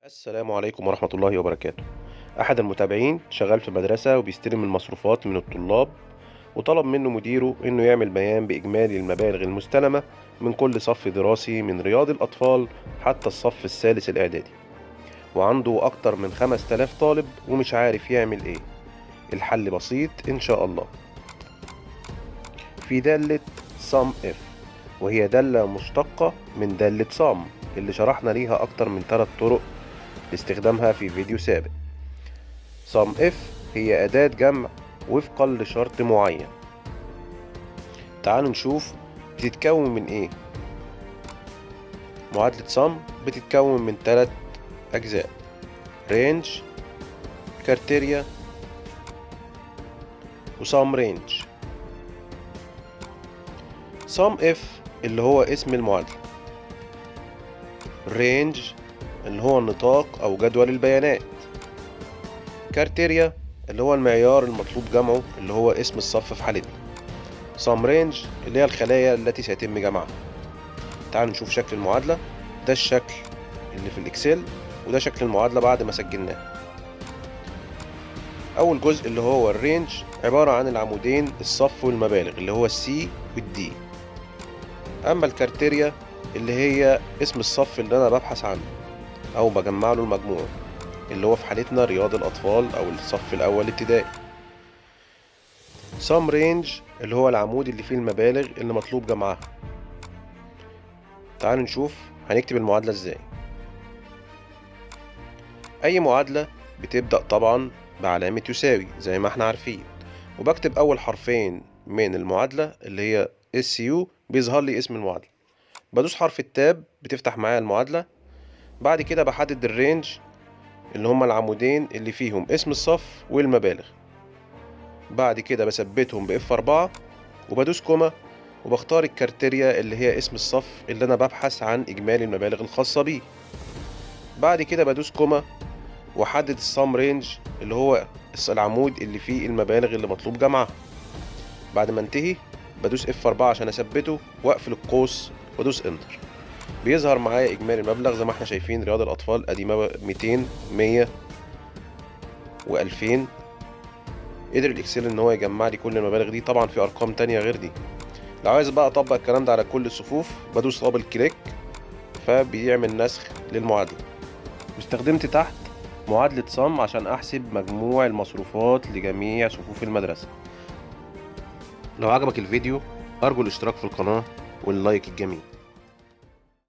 السلام عليكم ورحمة الله وبركاته. أحد المتابعين شغال في مدرسة وبيستلم المصروفات من الطلاب، وطلب منه مديره إنه يعمل بيان بإجمالي المبالغ المستلمة من كل صف دراسي من رياض الأطفال حتى الصف الثالث الإعدادي، وعنده أكتر من 5000 طالب ومش عارف يعمل إيه. الحل بسيط إن شاء الله. في دالة SUMIF، وهي دالة مشتقة من دالة SUM اللي شرحنا ليها أكتر من 3 طرق لاستخدامها في فيديو سابق. SUMIF هي أداة جمع وفقا لشرط معين. تعالوا نشوف بتتكون من إيه. معادلة SUM بتتكون من 3 أجزاء: range، كارتيريا، وسام رينج. SUMIF اللي هو اسم المعادلة، range اللي هو النطاق أو جدول البيانات، كارتيريا اللي هو المعيار المطلوب جمعه اللي هو اسم الصف في حالتنا، سام رينج اللي هي الخلايا التي سيتم جمعها. تعالوا نشوف شكل المعادلة. ده الشكل اللي في الإكسل، وده شكل المعادلة بعد ما سجلناها. أول جزء اللي هو الرينج عبارة عن العمودين الصف والمبالغ اللي هو السي والدي. أما الكارتيريا اللي هي اسم الصف اللي أنا ببحث عنه أو بجمع له المجموع اللي هو في حالتنا رياض الأطفال أو الصف الأول ابتدائي. سام رينج اللي هو العمود اللي فيه المبالغ اللي مطلوب جمعها. تعالوا نشوف هنكتب المعادلة ازاي. أي معادلة بتبدأ طبعا بعلامة يساوي زي ما احنا عارفين، وبكتب أول حرفين من المعادلة اللي هي SU بيظهر لي اسم المعادلة. بدوس حرف التاب بتفتح معايا المعادلة. بعد كده بحدد الرينج اللي هما العمودين اللي فيهم اسم الصف والمبالغ. بعد كده بثبتهم بF4 وبدوس كوما، وبختار الكارتيريا اللي هي اسم الصف اللي أنا ببحث عن إجمالي المبالغ الخاصة بيه. بعد كده بدوس كوما وأحدد السام رينج اللي هو العمود اللي فيه المبالغ اللي مطلوب جمعها. بعد ما انتهي بدوس F4 عشان أثبته وأقفل القوس وأدوس انتر. بيظهر معايا إجمالي المبلغ زي ما احنا شايفين. رياض الأطفال أدي 200 100 و2000. قدر الإكسل إن هو يجمع لي كل المبالغ دي. طبعا في أرقام تانية غير دي. لو عايز بقى أطبق الكلام ده على كل الصفوف بدوس دبل كليك فبيعمل نسخ للمعادلة. واستخدمت تحت معادلة SUM عشان أحسب مجموع المصروفات لجميع صفوف المدرسة. لو عجبك الفيديو أرجو الاشتراك في القناة واللايك الجميل.